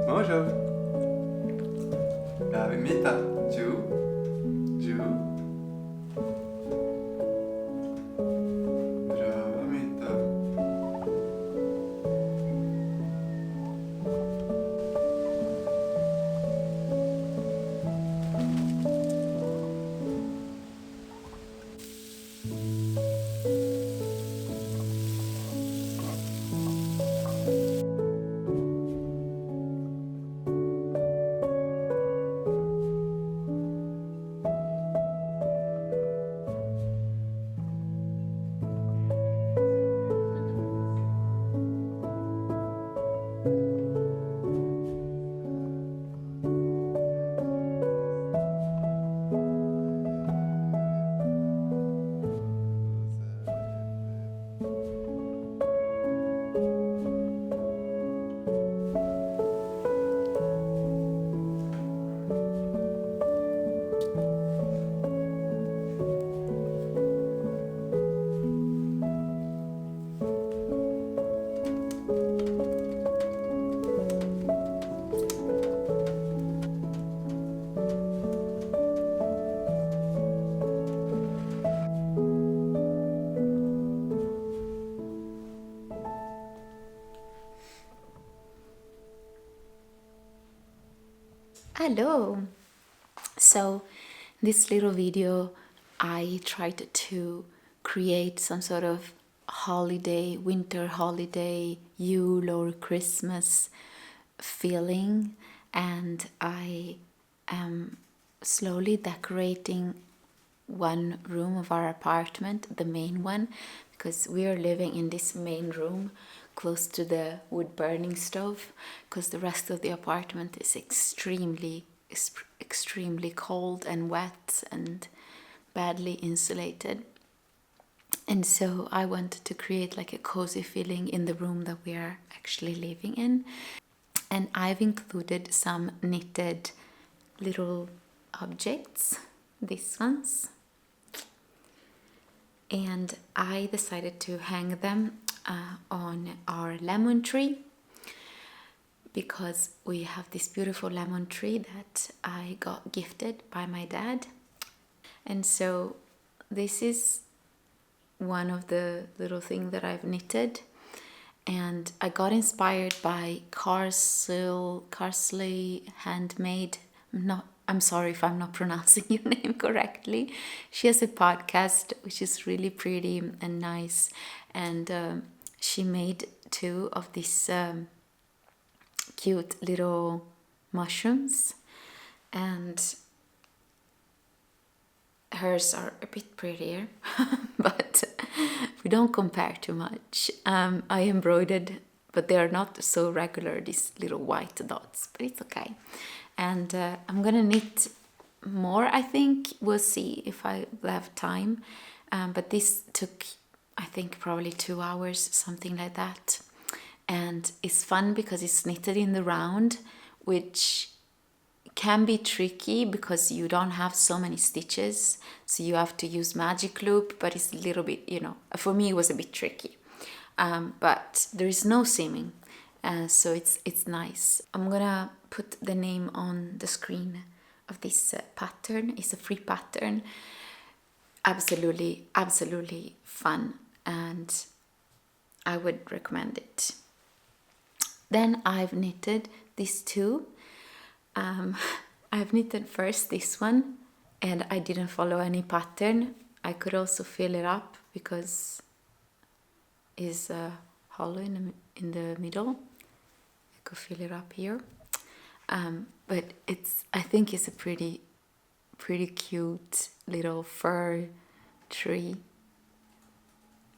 Bonjour. Mita. Ju. Ju. Brava Mita. Hello! So, this little video, I tried to create some sort of holiday, winter holiday, Yule or Christmas feeling, and I am slowly decorating one room of our apartment, the main one, because we are living in this main room close to the wood burning stove, because the rest of the apartment is extremely cold and wet and badly insulated. And so I wanted to create like a cozy feeling in the room that we are actually living in. And I've included some knitted little objects, these ones. And I decided to hang them on our lemon tree, because we have this beautiful lemon tree that I got gifted by my dad. And so this is one of the little things that I've knitted, and I got inspired by Carsley Handmade. I'm sorry if I'm not pronouncing your name correctly. She has a podcast which is really pretty and nice, and she made two of these cute little mushrooms, and hers are a bit prettier, but we don't compare too much. I embroidered, but they are not so regular, these little white dots, but it's okay. And I'm gonna knit more, I think. We'll see if I have time. But this took, I think, probably 2 hours, something like that. And it's fun because it's knitted in the round, which can be tricky because you don't have so many stitches, so you have to use magic loop, but it's a little bit, for me it was a bit tricky, but there is no seaming, so it's nice. I'm gonna put the name on the screen of this pattern. It's a free pattern, absolutely fun, and I would recommend it. Then I've knitted these two. I've knitted first this one, and I didn't follow any pattern. I could also fill it up because it's hollow in the middle. I could fill it up here, but I think it's a pretty cute little fir tree.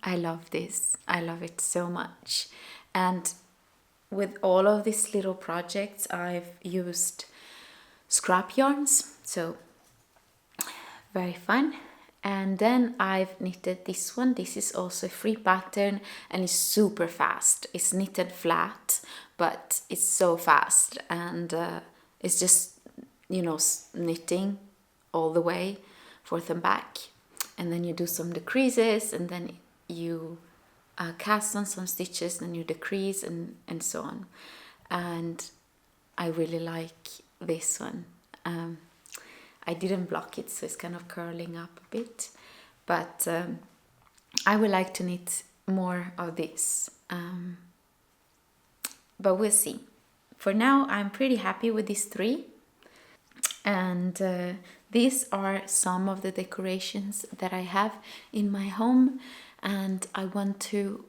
I love this. I love it so much. And with all of these little projects, I've used scrap yarns, so very fun. And then I've knitted this one. This is also a free pattern, and it's super fast. It's knitted flat, but it's so fast, and it's just knitting all the way. forth and back, and then you do some decreases, and then you cast on some stitches, and you decrease, and so on. And I really like this one. I didn't block it, so it's kind of curling up a bit, but I would like to knit more of this, but we'll see. For now, I'm pretty happy with these 3, and these are some of the decorations that I have in my home, and I want to,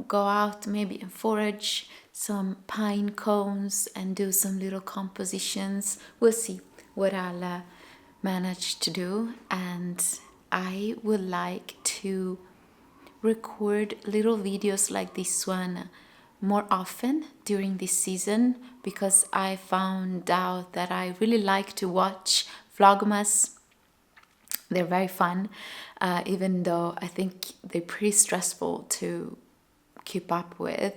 go out maybe and forage some pine cones and do some little compositions. We'll see what I'll manage to do, and I would like to record little videos like this one more often during this season, because I found out that I really like to watch Vlogmas. They're very fun, even though I think they're pretty stressful to keep up with,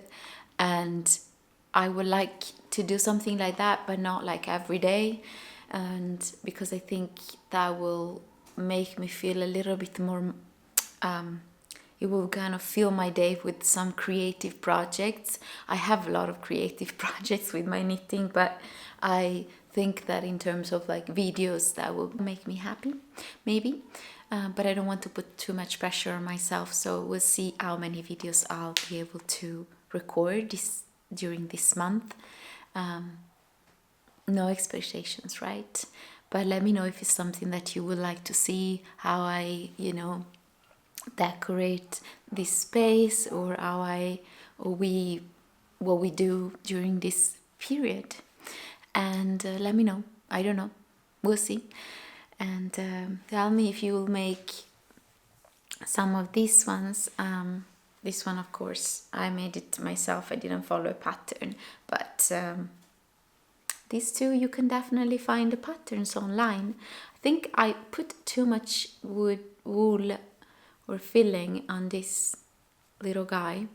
and I would like to do something like that, but not like every day, and because I think that will make me feel a little bit more it will kind of fill my day with some creative projects. I have a lot of creative projects with my knitting, but I think that in terms of like videos, that will make me happy, maybe. But I don't want to put too much pressure on myself, so we'll see how many videos I'll be able to record during this month. No expectations, right? But let me know if it's something that you would like to see, how I, decorate this space, or what we do during this period. And let me know. I don't know. We'll see. And tell me if you will make some of these ones. This one, of course, I made it myself. I didn't follow a pattern, but these 2, you can definitely find the patterns online. I think I put too much wool or filling on this little guy,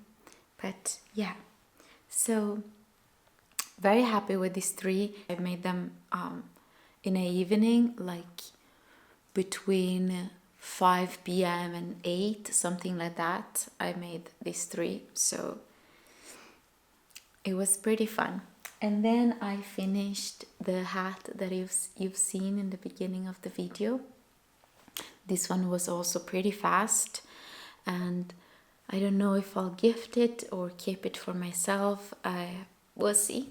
but yeah, so very happy with these 3. I made them in an evening, like between 5 p.m. and 8, something like that. I made these 3, so it was pretty fun. And then I finished the hat that you've seen in the beginning of the video. This one was also pretty fast, and I don't know if I'll gift it or keep it for myself. We'll see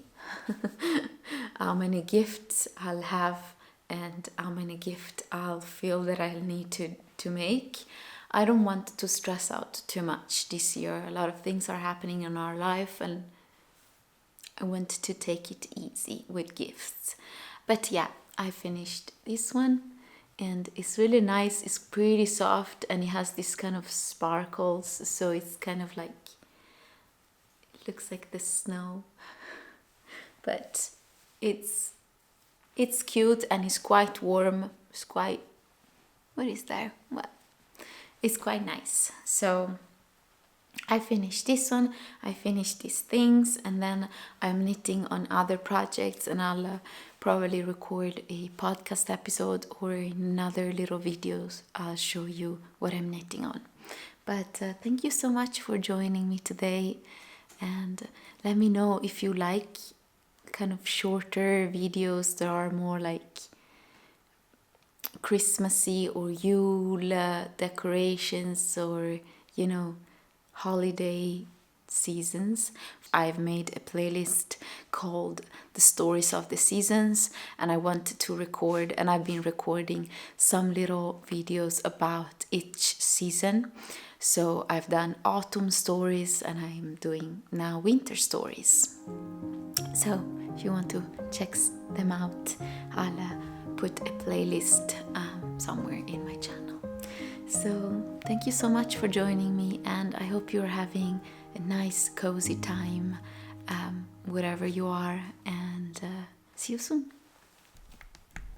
how many gifts I'll have and how many gifts I'll feel that I'll need to make. I don't want to stress out too much this year. A lot of things are happening in our life, and I want to take it easy with gifts. But yeah, I finished this one. And it's really nice. It's pretty soft, and it has this kind of sparkles, so it's kind of like, it looks like the snow, but it's cute, and it's quite warm. It's quite, what is there? Well, it's quite nice. So I finished this one, I finished these things, and then I'm knitting on other projects, and I'll probably record a podcast episode, or in another little videos I'll show you what I'm knitting on. But thank you so much for joining me today, and let me know if you like kind of shorter videos that are more like Christmassy or Yule decorations, or holiday seasons. I've made a playlist called The Stories of the Seasons, and I wanted to record, and I've been recording some little videos about each season. So I've done autumn stories, and I'm doing now winter stories. So if you want to check them out, I'll put a playlist somewhere in my channel. So thank you so much for joining me, and I hope you're having a nice cozy time wherever you are, and see you soon.